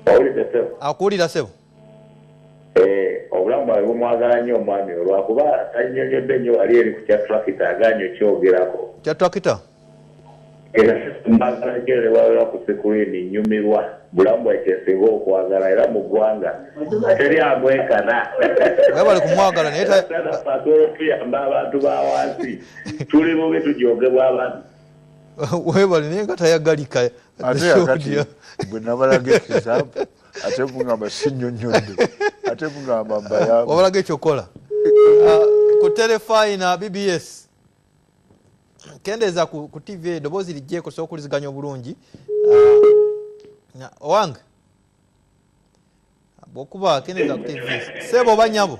Owulidde sebo? Akuwulira sebo? Obulamu bw'omwagala nnyo omwami olwakuba tannyonnyodde nnyo wali eri ku kya tractor agaanyi okyogerako. Kya tractor? Era mbagala gyere wawera ku sikuliini nnyumirwa bulamu bwekyesinga okwagala era mu ggwanga teri amwekana. Webale kumwagala naye tuyamba abantu ba wansi tuli bubi tujogebwa abantu. Webale naye nga tayagalika. Ate akati bwe nabalaga ekizampu ate mugamba sinnyonnyodde ate mugamba mbayamba wabalaga ekyokola ku telefone na BBS kendeza ku TV eddoboozi lijjeeko osobola okuliziganya obulungi owange bw'okuba kendeza ku TV sebo oba nyabo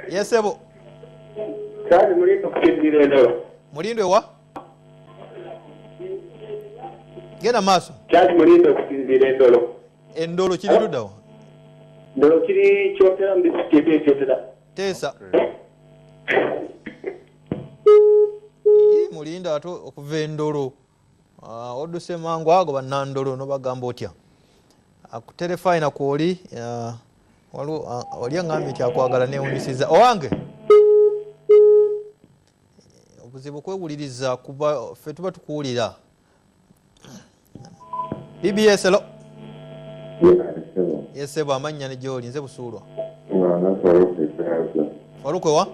yesebo mulindwe wa genda maaso endolo kiri luddawa ndolo kiri kyotera mu disitulikiti ekyotera teesa mulinda ate okuva endolo odduse mangu ago bannandolo nobagamba otya ku telefone kwoli oli aŋŋambye nti akwagala newunyisiza owange obuzibu kwewuliriza kuba ffe tuba tukuwulira BBS lo yesebo amanya ne gyoli nze busuulwa walukwe wa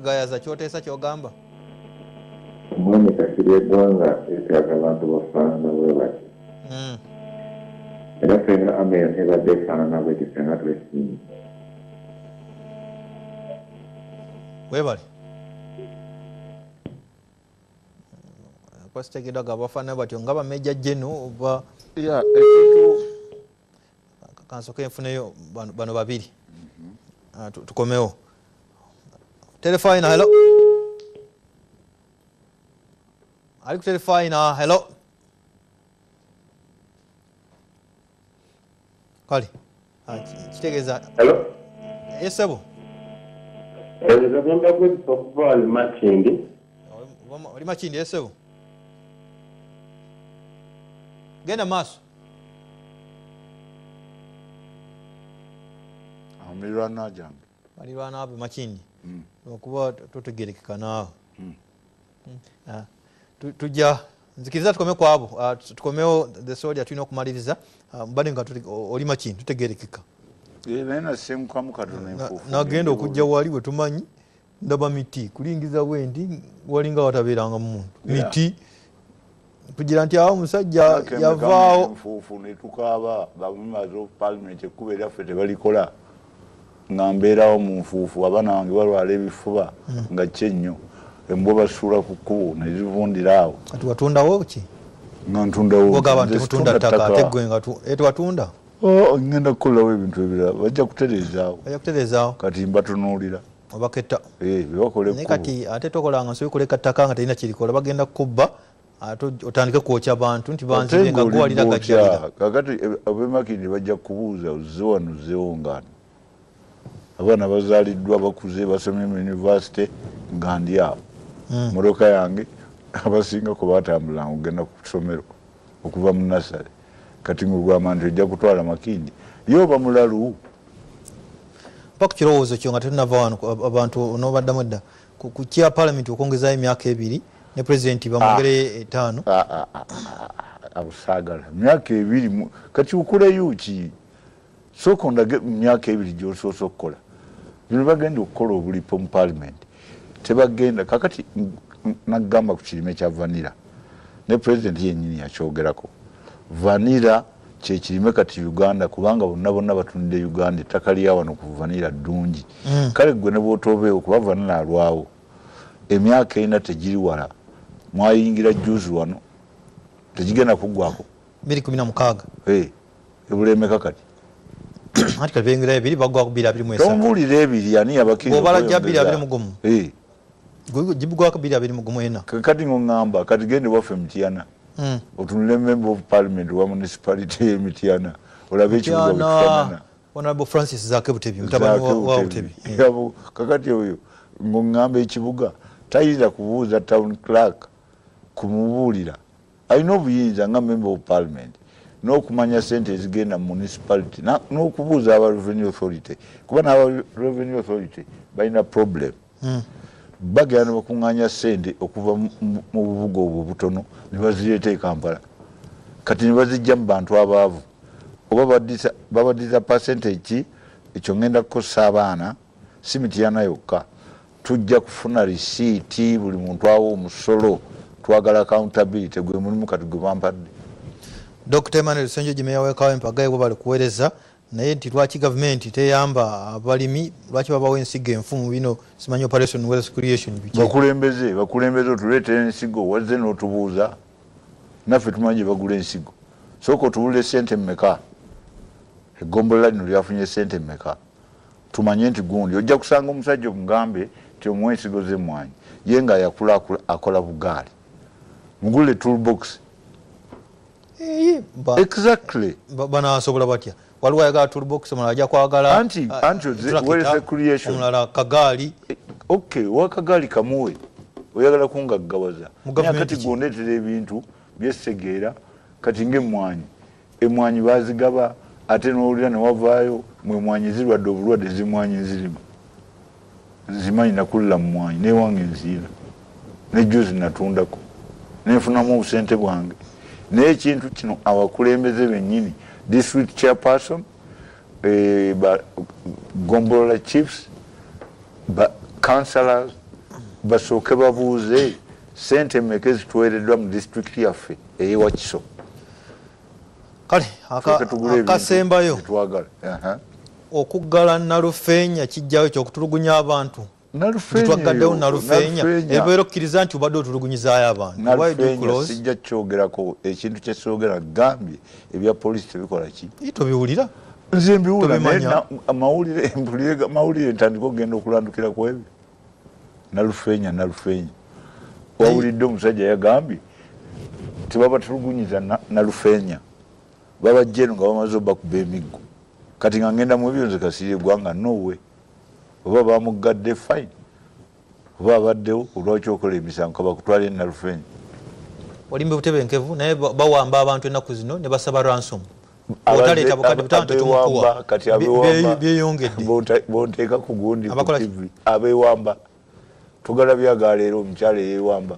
gayaza kyoteesa kyogamba omwami Kasirye Gwanga etaaga abantu bafaanana bwe bati era ffenna ameyo tebadde efaanana bwe tifenna twesimye webale kwasitegedwaga bafaanana batyo nga bameja jeno oba ekintu kansoke enfuneyo bano babiri tukomewo telefone na hello ali ku telefone na hello kale kitegeeza hello yesebo Gagamba kwezesa okuva wali Makindi. Oli Makindi esebo? Genda maaso. Amirwana jange. Balirwana abe Makindi. Okuba tutegerekeka naawe. Tujja nzikiriza tukome kwabo. Tukomeo the soldier tulina okumaliriza. Mbadde nga oli Makindi tutegerekeka. Naina semu kwa mukadona enfufu. Nagenda okujja wali we tumanyi ndaba miti kulingiza wendi walinga watabeeranga mu muntu. Miti kugira nti awo musajja yavaawo enfufu ne tukaaba Members of Parliament ekkuba eryaffe tebalikola nga mbeerawo mu nfuufu abaana bange balwala ebifuba nga kyennyo embwa basuula ku kkubo ne zivundira awo. Kati watundawo ki? Nga ntundawo. Ogamba nti mutunda ttaka ate ggwe nga twatunda? Ngenda kukolawo ebintu ebirala bajja kutereezaawo. Bajja kutereezaawo. Kati mbatunuulira. Obaketta. Bebakole naye kati ate tokolanga nsobi kuleka ttaka nga terina kirikola bagenda kubba ate otandike kwokya bantu nti banzibye nga gwalira gajjalira. Kakati ab'e Makindi bajja kubuuza ozze wano ozzewo ngano. Abaana bazaaliddwa bakuze basomye mu university nga ndi awo. Mmotoka yange abasinga ko batambulanga okugenda ku ssomero okuva mu nasale. Kati ngugamba nti ojja kutwala Makindi yoba mulalu. Pa ku kirowoozo kyo nga tetunava wano abantu onoobaddamu edda ku kya Parliament okwongezaayo emyaka 2 ne President bamwongere 5. Abusaagala myaka 2 kati ukuleyo ki? Sooka ondage myaka 2 gy'osoose okukola. Bino bagenda okukola obulipo mu Parliament. Tebagenda kakati nagamba ku kirime kya vanilla. Ne President yennyini yakyogerako. Vanilla kye kirime kati Uganda kubanga bonna batundide Uganda ettaka lya wano ku vanilla ddungi. Kale gwe ne bw'otoobeewo kuba vanilla alwawo. Emyaka 4 tegiri wala. Mwayingira juzi wano. Tegigenda kuggwako. 2016. Ebulemeka kati. Ati kati bengira 2 baggwako 2023. Tombulira 2 ani abakizo. Bw'obala gya 2021. Gibugwako 2021. Kati ng'ongamba kati gende waffe Mityana. Otunule Member of Parliament wa municipality y'Emityana. Olabe ekibuga bwekifaanana. Honorable Francis Zakebutebi mutabani wa Butebi. Kakati oyo ng'ongamba ekibuga tayinza kubuuza town clerk kumubuulira. Alina obuyinza nga Member of Parliament n'okumanya sente ezigenda mu municipality n'okubuuza aba Revenue Authority kuba n'aba Revenue Authority balina problem. Bagenda bakuŋŋaanya sente okuva mu bubuga obwo butono ne bazireeta e Kampala. Kati ne bazijja mu bantu abaavu. Oba babaddiza percentage ki ekyo ngenda kukosa abaana si Mityana yokka. Tujja kufuna risiiti buli muntu awo omusolo twagala accountability gwe mulimu kati gwe bampadde. Dr. Emmanuel Senjo Jimeya wekawo empagaye bwe bali kuweereza naye nti lwaki government teyamba abalimi lwaki babawo ensigo enfumu bino simanyi operation wealth creation biki bakulembeze otuleetera ensigo wazze n'otubuuza naffe tumanyi bagula ensigo sooka otubuulire sente mmeka eggombola lino lyafunye sente mmeka tumanye nti gundi ojja kusanga omusajja omugambe ti omuwa ensigo z'emmwanyi ye nga yakula akola bugaali mugule toolbox. Exactly. Banaasobola batya waliwo ayagala toolbox omulala ajja kwagala anti wealth creation omulala kagaali. Okay, wakagaali kamuwe oyagala kungaggawaza kati gondetera ebintu byesegeera kati ng'emmwanyi bazigaba ate n'owulira ne wavaayo mwemmwanyi zirwadde obulwadde zimwanyi zirimu zimanyi nakulira mu mwanyi newange nziira nejjuzi natundako nenfunamu obusente bwange naye ekintu kino abakulembeze bennyini district chairperson gombolola chiefs councillors basooke babuuze sente mmeka ezituweereddwa mu district yaffe ey'ewakiso kale akasembayo okuggala Nalufeenya kijjawo ekyokutulugunya abantu twagaddewo Nalufeenya ebeera okkiriza nti obadde otulugunyizaayo abantu sijja kyogerako ekintu kyesoogera gambye ebya poliisi tebikola ki tobiwulira nze mbiwulira naye mawulire ntandika okugenda okulandukira ku ebyo Nalufeenya wawulidde omusajja yagambye tebabatulugunyiza Nalufeenya babajja eno nga bamaze obakuba emiggo kati nga ngenda mu ebyo nze Kasirye Gwanga nowe oba bamugadde fine oba abaddewo olwaki okola emisango kaba kutwala Nalufenyi olimbe butebenkevu naye bawamba abantu ennaku zino ne basaba ransom otaleeta bukadde butaano tetumukuwa kati abewamba byeyongedde bonteeka ku gundi ku TV abewamba tugalabyaga leero omukyala eyewamba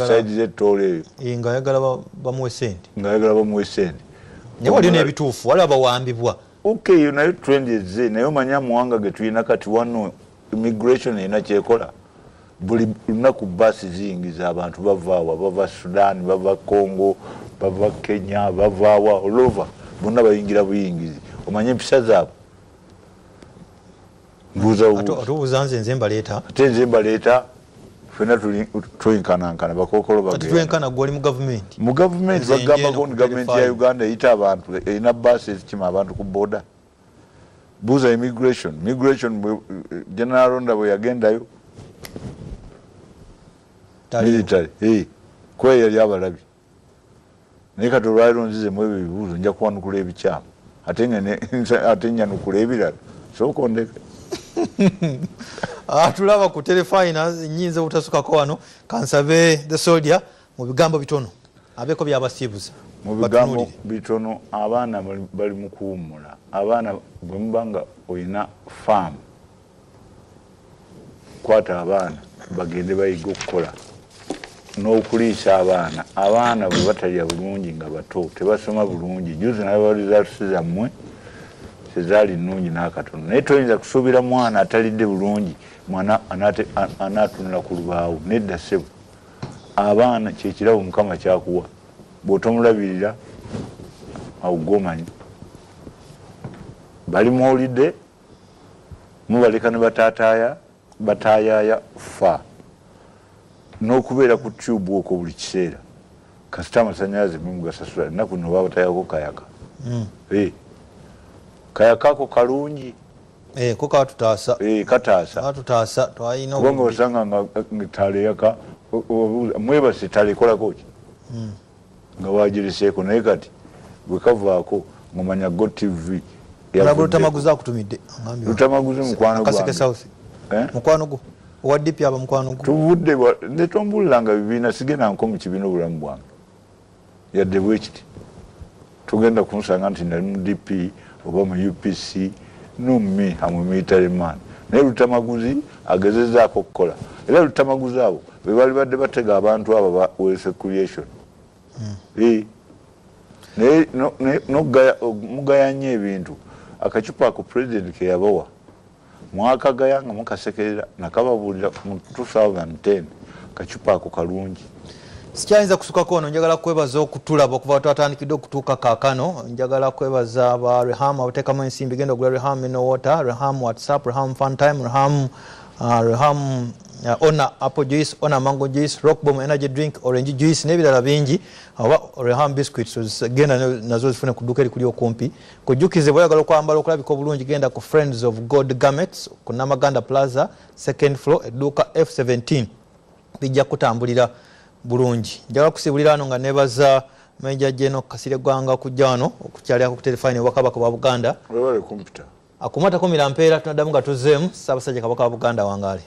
saidi z'ettoolo eyo ng'ayagala bamuwe sente naye waliyo n'ebituufu waliwo abawambibwa okay naye trend ezze naye omanya muwanga ge tulina kati wano immigration erina kyekola buli lunaku baasi ziyingiza abantu bavaawa bava Sudan bava Congo bava Kenya bavaawa olova bonna bayingira buyingizi omanye empisa zaabwe tubuuza nze mbaleeta ate nze mbaleeta fena twenkanankana bakokolo bagenda gwoli mu gavumenti bagambako ni gavumenti ya Uganda eyita abantu erina baasi ezikima abantu ku boda buuza immigration General Ronda bwe yagendayo military kwe yali abalabi naye kati olwaliro nzizemu ebyo ebibuuzo nja kuwanukula ebikyamu ate nyanukula ebirala sokondeka tulaba ku telefina nyinza butasukako wano kansabe the soldier mu bigambo bitono abeko byabasiibuza mu bigambo bitono abaana bali mu kuwummula abaana bwe mubanga oyina farm kwata abaana bagende bayiga okukola n'okuliisa abaana bwe batalya bulungi nga bato tebasoma bulungi juzi naye results zammwe tezaali nnungi n'akatono naye toyinza kusuubira mwana atalidde bulungi mwana anaatunula ku lubaawo nedda ssebo abaana kyekirabo Mukama kyakuwa bw'otomulabirira awo gomanyi bali mu holiday mubaleka ne bataayaaya fa n'okubeera ku tube okwo buli kiseera kasita amasannyalaze mugasasula ennaku no baba batayako kayaka kayaka ako kalungi ko katutaasa kataasa kubanga osanga nga taleyaka mwebase talekolako ki nga wagiriseeko naye kati bwe kavaako ngomanya go TV lutamaguzi akutumidde lutamaguzi mukwano gwo owaddipi aba mukwano gwo tuvudde netombuliranga bibiina sigenda nko mu kibiina obulamu bwange yadde bwekiti tugenda kunsanga nti nali mu DP oba mu UPC numi amwe military man naye lutamaguzi agezezaako okukola era lutamaguzi abo bebali badde batega abantu abo ba recreation naye mugayanya ebintu akacupa ako president ke yabawa mwakagaya nga mukasekerera nakababuulira mu 2010 kacupa ako kalungi sikyayinza kusukako ono njagala kwebaza okutulaba okuva twatandikidde okutuuka kaakano njagala kwebaza aba Reham abateekamu ensimbi genda ogula Reham Mineral Water Reham WhatsApp Reham Funtime Reham Ona Apple Juice Ona Mango Juice Rockbomb Energy Drink Orange Juice n'ebirala bingi oba Reham Biscuits genda nazo zifune ku dduuka erikuli okumpi kujjukize bw'oyagala okwambala okulabika obulungi genda ku Friends of God Garments ku Namaganda Plaza second floor edduuka F17 bijja kutambulira bulungi njagala kusibulira ano nga nebaza Major General Kasirye Gwanga kujja wano okukyalako ku telefine Obwakabaka bwa Buganda wewale kompyuta akumata ko mirampeera tunaddamu nga tuzzeemu Ssaabasajja Kabaka wa Buganda wangaale